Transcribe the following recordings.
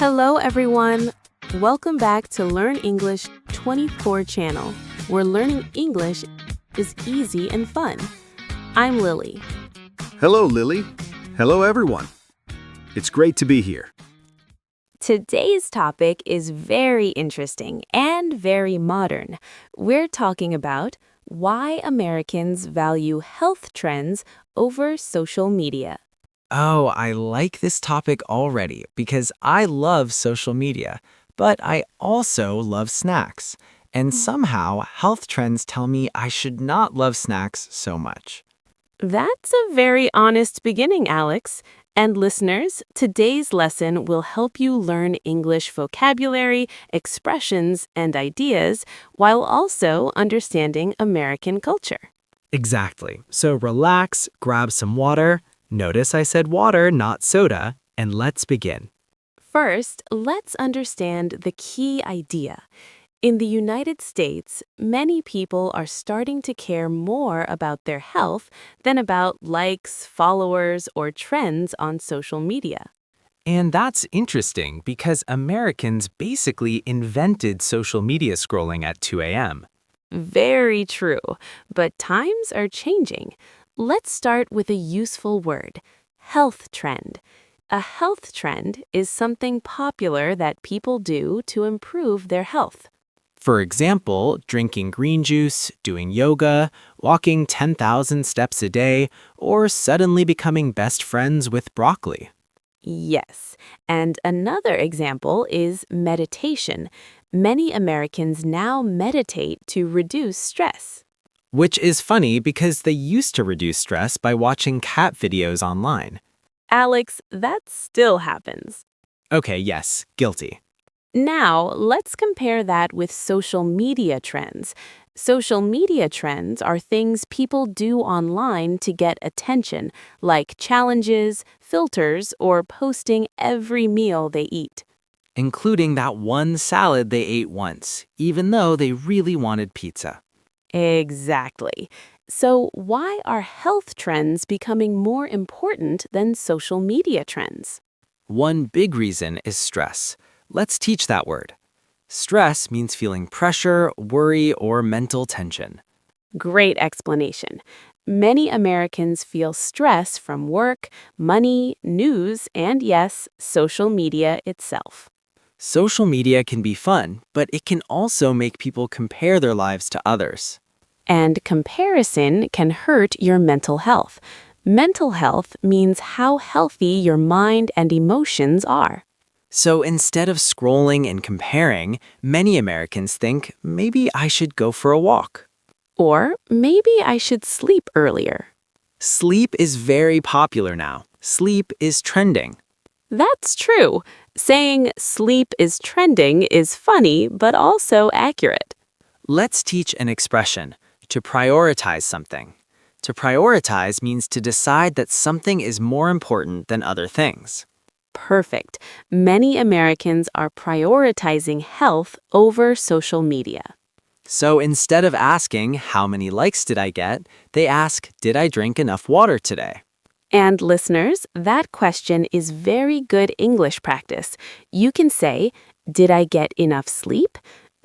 Hello, everyone. Welcome back to Learn English 24 channel, where learning English is easy and fun. I'm Lily. Hello, Lily. Hello, everyone. It's great to be here. Today's topic is very interesting and very modern. We're talking about why Americans value health trends over social media. Oh, I like this topic already because I love social media, but I also love snacks. And somehow, health trends tell me I should not love snacks so much. That's a very honest beginning, Alex. And listeners, today's lesson will help you learn English vocabulary, expressions, and ideas while also understanding American culture. Exactly. So relax, grab some water. Notice I said water, not soda, and let's begin. First, let's understand the key idea. In the United States, many people are starting to care more about their health than about likes, followers, or trends on social media. And that's interesting because Americans basically invented social media scrolling at 2 a.m. Very true, but times are changing. Let's start with a useful word, health trend. A health trend is something popular that people do to improve their health. For example, drinking green juice, doing yoga, walking 10,000 steps a day, or suddenly becoming best friends with broccoli. Yes, and another example is meditation. Many Americans now meditate to reduce stress. Which is funny because they used to reduce stress by watching cat videos online. Alex, that still happens. Okay, yes, guilty. Now, let's compare that with social media trends. Social media trends are things people do online to get attention, like challenges, filters, or posting every meal they eat. Including that one salad they ate once, even though they really wanted pizza. Exactly. So, why are health trends becoming more important than social media trends? One big reason is stress. Let's teach that word. Stress means feeling pressure, worry, or mental tension. Great explanation. Many Americans feel stress from work, money, news, and yes, social media itself. Social media can be fun, but it can also make people compare their lives to others. And comparison can hurt your mental health. Mental health means how healthy your mind and emotions are. So instead of scrolling and comparing, many Americans think maybe I should go for a walk. Or maybe I should sleep earlier. Sleep is very popular now. Sleep is trending. That's true. Saying sleep is trending is funny, but also accurate. Let's teach an expression, to prioritize something. To prioritize means to decide that something is more important than other things. Perfect. Many Americans are prioritizing health over social media. So instead of asking, how many likes did I get, they ask, did I drink enough water today? And listeners, that question is very good English practice. You can say, did I get enough sleep?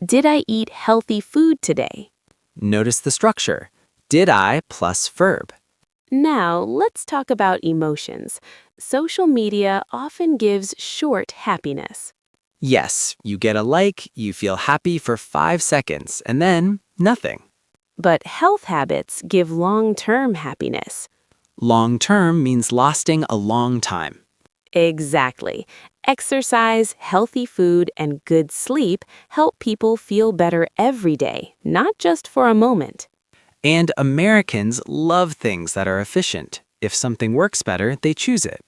Did I eat healthy food today? Notice the structure. Did I plus verb. Now, let's talk about emotions. Social media often gives short happiness. Yes, you get a like, you feel happy for 5 seconds, and then nothing. But health habits give long-term happiness. Long term means lasting a long time. Exactly. Exercise, healthy food, and good sleep help people feel better every day, not just for a moment. And Americans love things that are efficient. If something works better, they choose it.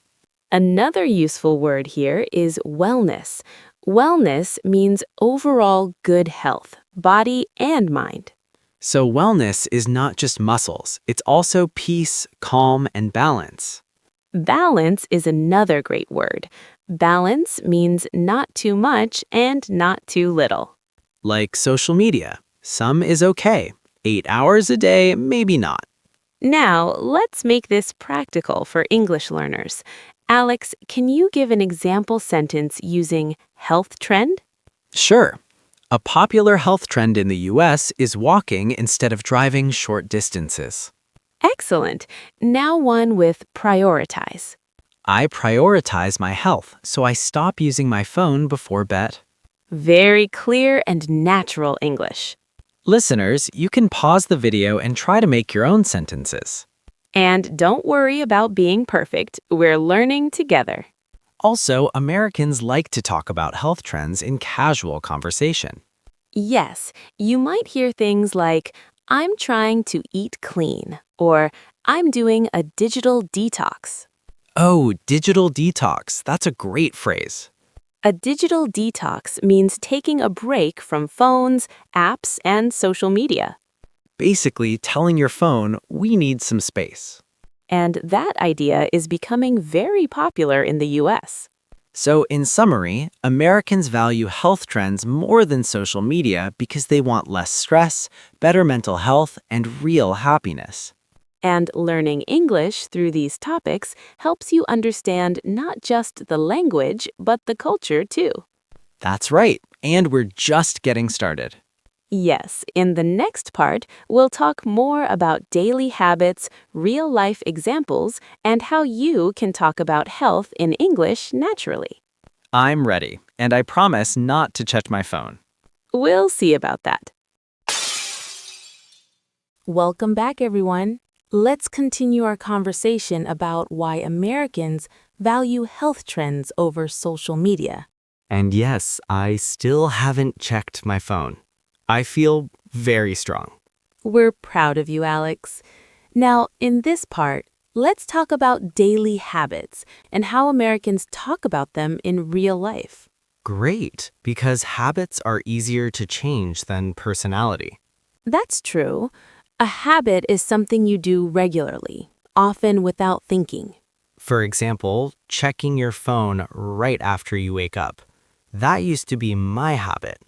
Another useful word here is wellness. Wellness means overall good health, body and mind. So wellness is not just muscles, it's also peace, calm, and balance. Balance is another great word. Balance means not too much and not too little. Like social media. Some is okay. 8 hours a day, maybe not. Now, let's make this practical for English learners. Alex, can you give an example sentence using health trend? Sure. A popular health trend in the US is walking instead of driving short distances. Excellent. Now one with prioritize. I prioritize my health, so I stop using my phone before bed. Very clear and natural English. Listeners, you can pause the video and try to make your own sentences. And don't worry about being perfect. We're learning together. Also, Americans like to talk about health trends in casual conversation. Yes, you might hear things like, I'm trying to eat clean, or I'm doing a digital detox. Oh, digital detox. That's a great phrase. A digital detox means taking a break from phones, apps, and social media. Basically, telling your phone, we need some space. And that idea is becoming very popular in the US. So, in summary, Americans value health trends more than social media because they want less stress, better mental health, and real happiness. And learning English through these topics helps you understand not just the language, but the culture too. That's right, and we're just getting started. Yes, in the next part, we'll talk more about daily habits, real-life examples, and how you can talk about health in English naturally. I'm ready, and I promise not to check my phone. We'll see about that. Welcome back, everyone. Let's continue our conversation about why Americans value health trends over social media. And yes, I still haven't checked my phone. I feel very strong. We're proud of you, Alex. Now, in this part, let's talk about daily habits and how Americans talk about them in real life. Great, because habits are easier to change than personality. That's true. A habit is something you do regularly, often without thinking. For example, checking your phone right after you wake up. That used to be my habit.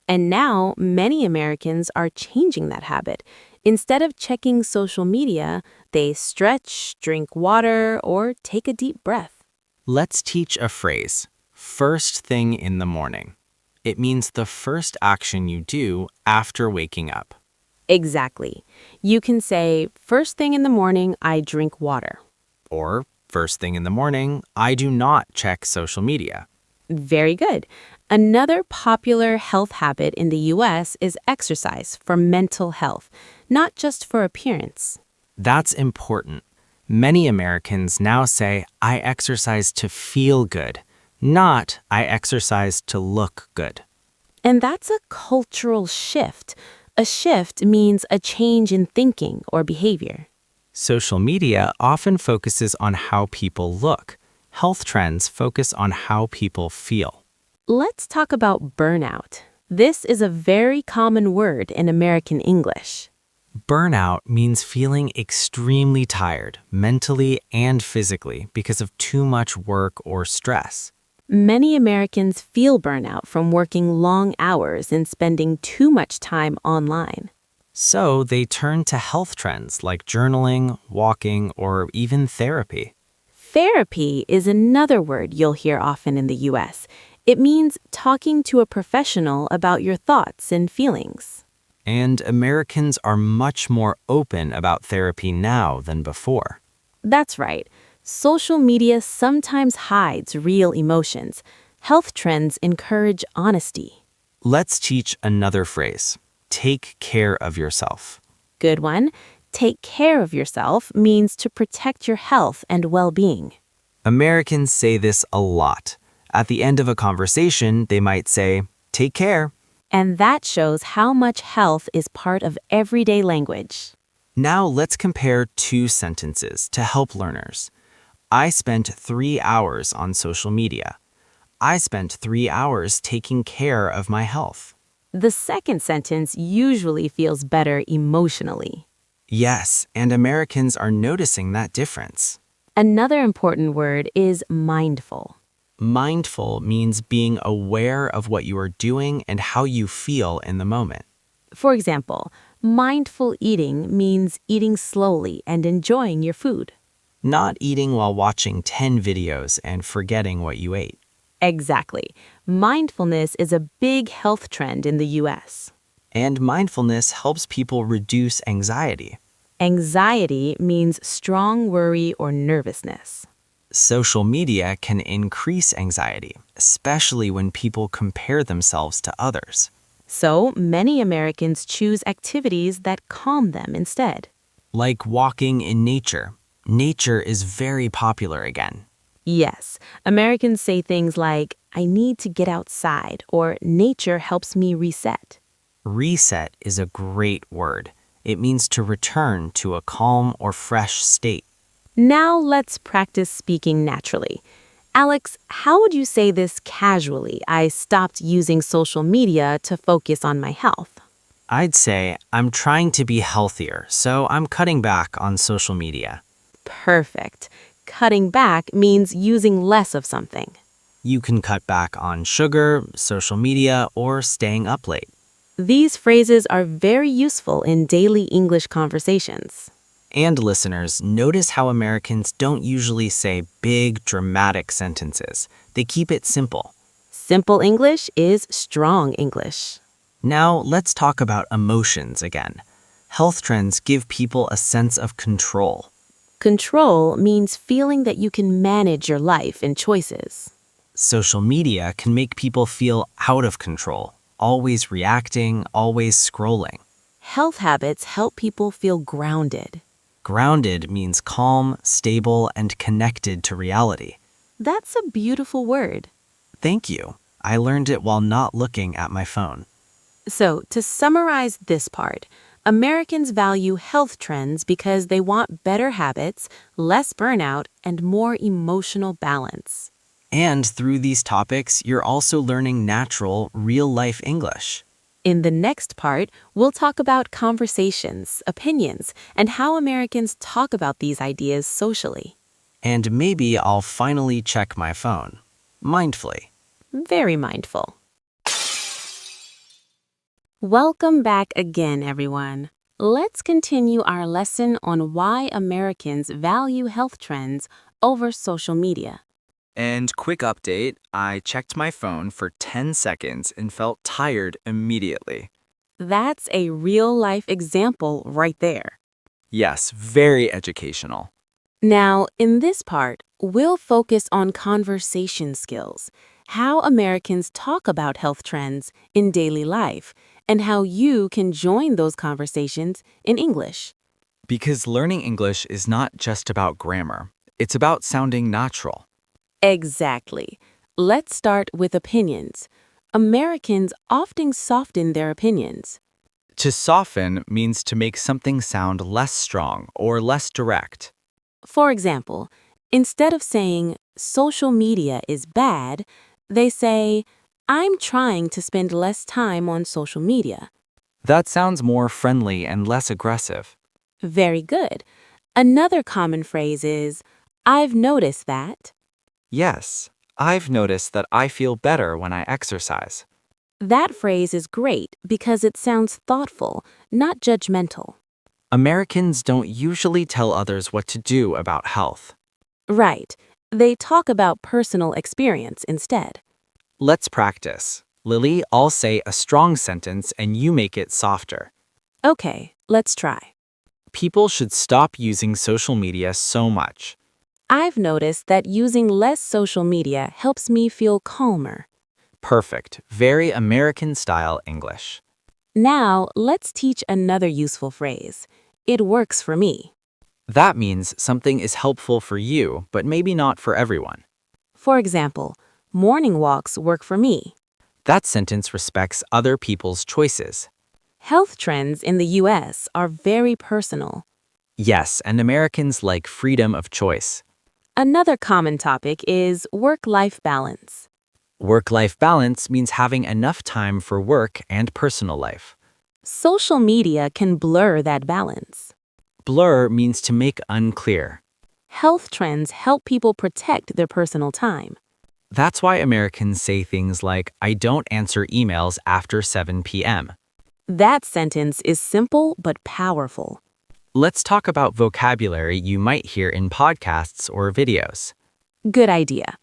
And now, many Americans are changing that habit. Instead of checking social media, they stretch, drink water, or take a deep breath. Let's teach a phrase, first thing in the morning. It means the first action you do after waking up. Exactly. You can say, first thing in the morning, I drink water. Or, first thing in the morning, I do not check social media. Very good. Another popular health habit in the US is exercise for mental health, not just for appearance. That's important. Many Americans now say, I exercise to feel good, not I exercise to look good. And that's a cultural shift. A shift means a change in thinking or behavior. Social media often focuses on how people look. Health trends focus on how people feel. Let's talk about burnout. This is a very common word in American English. Burnout means feeling extremely tired, mentally and physically, because of too much work or stress. Many Americans feel burnout from working long hours and spending too much time online. So they turn to health trends like journaling, walking, or even therapy. Therapy is another word you'll hear often in the US. It means talking to a professional about your thoughts and feelings. And Americans are much more open about therapy now than before. That's right. Social media sometimes hides real emotions. Health trends encourage honesty. Let's teach another phrase. Take care of yourself. Good one. Take care of yourself means to protect your health and well-being. Americans say this a lot. At the end of a conversation, they might say, take care. And that shows how much health is part of everyday language. Now let's compare two sentences to help learners. I spent 3 hours on social media. I spent 3 hours taking care of my health. The second sentence usually feels better emotionally. Yes, and Americans are noticing that difference. Another important word is mindful. Mindful means being aware of what you are doing and how you feel in the moment. For example, Mindful eating means eating slowly and enjoying your food. Not eating while watching 10 videos and forgetting what you ate. Exactly. Mindfulness is a big health trend in the US. And mindfulness helps people reduce anxiety. Anxiety means strong worry or nervousness. Social media can increase anxiety, especially when people compare themselves to others. So many Americans choose activities that calm them instead. Like walking in nature. Nature is very popular again. Yes, Americans say things like, I need to get outside, or nature helps me reset. Reset is a great word. It means to return to a calm or fresh state. Now let's practice speaking naturally. Alex, how would you say this casually? I stopped using social media to focus on my health. I'd say I'm trying to be healthier, so I'm cutting back on social media. Perfect. Cutting back means using less of something. You can cut back on sugar, social media, or staying up late. These phrases are very useful in daily English conversations. And listeners, notice how Americans don't usually say big, dramatic sentences. They keep it simple. Simple English is strong English. Now, let's talk about emotions again. Health trends give people a sense of control. Control means feeling that you can manage your life and choices. Social media can make people feel out of control, always reacting, always scrolling. Health habits help people feel grounded. Grounded means calm, stable, and connected to reality. That's a beautiful word. Thank you. I learned it while not looking at my phone. So, to summarize this part, Americans value health trends because they want better habits, less burnout, and more emotional balance. And through these topics, you're also learning natural, real-life English. In the next part, we'll talk about conversations, opinions, and how Americans talk about these ideas socially. And maybe I'll finally check my phone. Mindfully. Very mindful. Welcome back again, everyone. Let's continue our lesson on why Americans value health trends over social media. And quick update, I checked my phone for 10 seconds and felt tired immediately. That's a real-life example right there. Yes, very educational. Now, in this part, we'll focus on conversation skills, how Americans talk about health trends in daily life, and how you can join those conversations in English. Because learning English is not just about grammar, it's about sounding natural. Exactly. Let's start with opinions. Americans often soften their opinions. To soften means to make something sound less strong or less direct. For example, instead of saying, social media is bad, they say, I'm trying to spend less time on social media. That sounds more friendly and less aggressive. Very good. Another common phrase is, I've noticed that. Yes, I've noticed that I feel better when I exercise. That phrase is great because it sounds thoughtful, not judgmental. Americans don't usually tell others what to do about health. Right. They talk about personal experience instead. Let's practice. Lily, I'll say a strong sentence and you make it softer. Okay, let's try. People should stop using social media so much. I've noticed that using less social media helps me feel calmer. Perfect. Very American-style English. Now, let's teach another useful phrase. It works for me. That means something is helpful for you, but maybe not for everyone. For example, morning walks work for me. That sentence respects other people's choices. Health trends in the US are very personal. Yes, and Americans like freedom of choice. Another common topic is work-life balance. Work-life balance means having enough time for work and personal life. Social media can blur that balance. Blur means to make unclear. Health trends help people protect their personal time. That's why Americans say things like, I don't answer emails after 7 p.m. That sentence is simple but powerful. Let's talk about vocabulary you might hear in podcasts or videos. Good idea.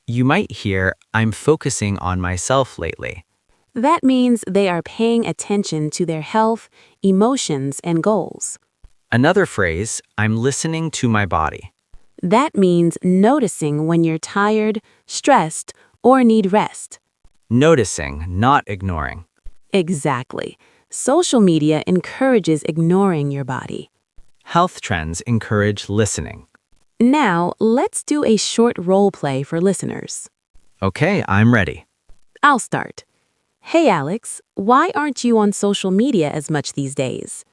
You might hear, I'm focusing on myself lately. That means they are paying attention to their health, emotions, and goals. Another phrase, I'm listening to my body. That means noticing when you're tired, stressed, or need rest. Noticing, not ignoring. Exactly. Social media encourages ignoring your body. Health trends encourage listening. Now, let's do a short role play for listeners. Okay, I'm ready. I'll start. Hey Alex, why aren't you on social media as much these days?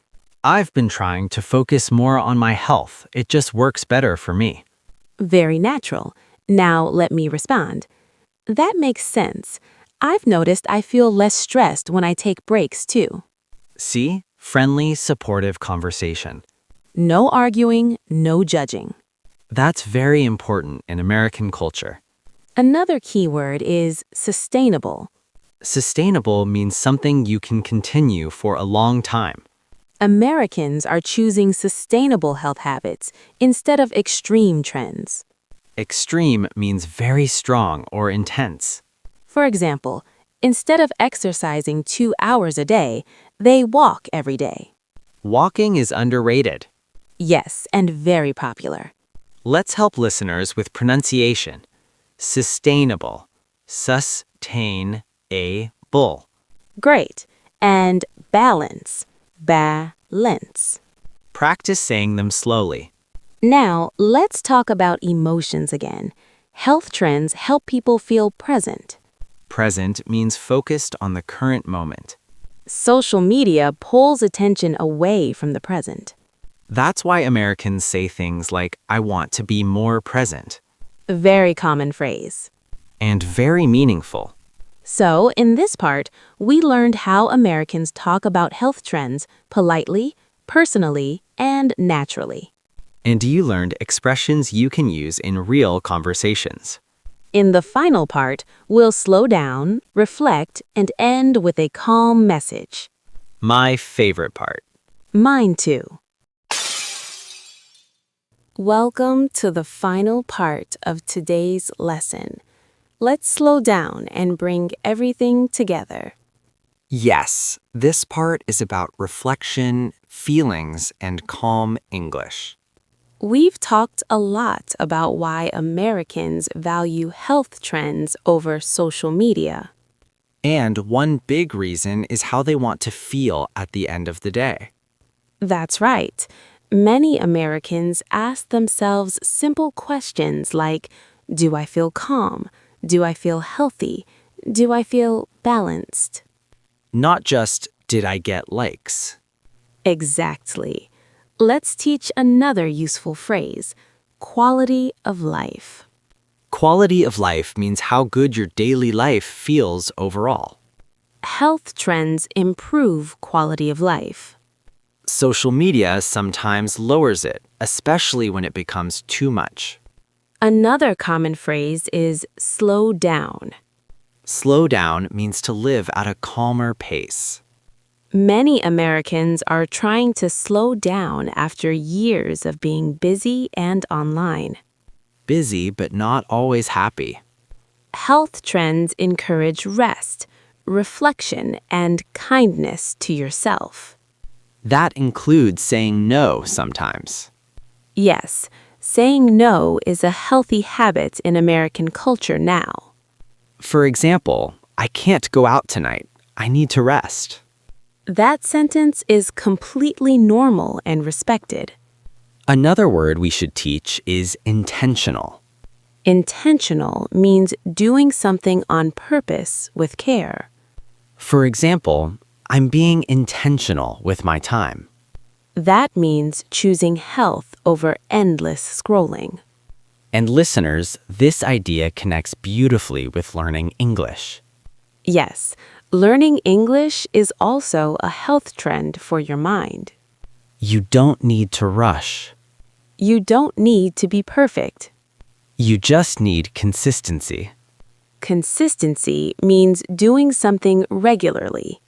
I've been trying to focus more on my health. It just works better for me. Very natural. Now let me respond. That makes sense. I've noticed I feel less stressed when I take breaks too. See? Friendly, supportive conversation. No arguing, no judging. That's very important in American culture. Another key word is sustainable. Sustainable means something you can continue for a long time. Americans are choosing sustainable health habits instead of extreme trends. Extreme means very strong or intense. For example, instead of exercising 2 hours a day, they walk every day. Walking is underrated. Yes, and very popular. Let's help listeners with pronunciation. Sustainable. Sustain-a-bull. Great. And balance. Balance. Practice saying them slowly. Now, let's talk about emotions again. Health trends help people feel present. Present means focused on the current moment. Social media pulls attention away from the present. That's why Americans say things like, I want to be more present. A very common phrase. And very meaningful. So, in this part, we learned how Americans talk about health trends politely, personally, and naturally. And you learned expressions you can use in real conversations. In the final part, we'll slow down, reflect, and end with a calm message. My favorite part. Mine too. Welcome to the final part of today's lesson. Let's slow down and bring everything together. Yes, this part is about reflection, feelings, and calm English. We've talked a lot about why Americans value health trends over social media. And one big reason is how they want to feel at the end of the day. That's right. Many Americans ask themselves simple questions like, do I feel calm? Do I feel healthy? Do I feel balanced? Not just, did I get likes? Exactly. Let's teach another useful phrase, quality of life. Quality of life means how good your daily life feels overall. Health trends improve quality of life. Social media sometimes lowers it, especially when it becomes too much. Another common phrase is slow down. Slow down means to live at a calmer pace. Many Americans are trying to slow down after years of being busy and online. Busy but not always happy. Health trends encourage rest, reflection, and kindness to yourself. That includes saying no sometimes. Yes, saying no is a healthy habit in American culture now. For example, I can't go out tonight. I need to rest. That sentence is completely normal and respected. Another word we should teach is intentional. Intentional means doing something on purpose with care. For example, I'm being intentional with my time. That means choosing health over endless scrolling. And listeners, this idea connects beautifully with learning English. Yes, learning English is also a health trend for your mind. You don't need to rush. You don't need to be perfect. You just need consistency. Consistency means doing something regularly.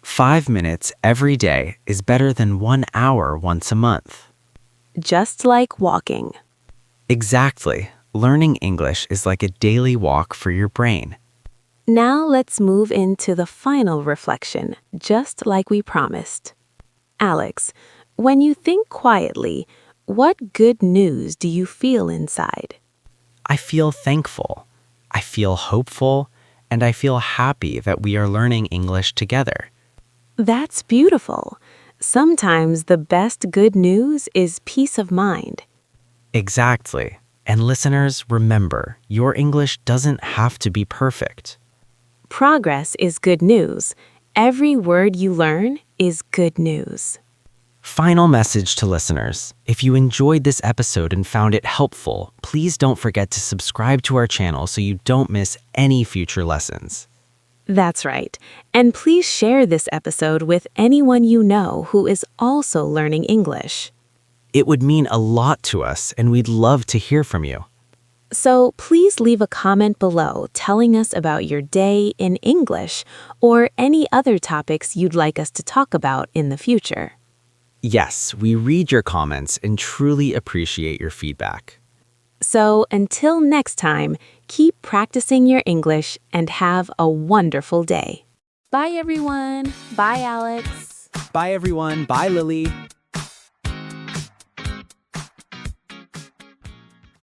5 minutes every day is better than 1 hour once a month. Just like walking. Exactly. Learning English is like a daily walk for your brain. Now let's move into the final reflection, just like we promised. Alex, when you think quietly, what good news do you feel inside? I feel thankful, I feel hopeful, and I feel happy that we are learning English together. That's beautiful. Sometimes the best good news is peace of mind. Exactly. And listeners, remember, your English doesn't have to be perfect. Progress is good news. Every word you learn is good news. Final message to listeners. If you enjoyed this episode and found it helpful, please don't forget to subscribe to our channel so you don't miss any future lessons. That's right. And please share this episode with anyone you know who is also learning English. It would mean a lot to us, and we'd love to hear from you. So please leave a comment below telling us about your day in English or any other topics you'd like us to talk about in the future. Yes, we read your comments and truly appreciate your feedback. So until next time, keep practicing your English and have a wonderful day. Bye, everyone. Bye, Alex. Bye, everyone. Bye, Lily.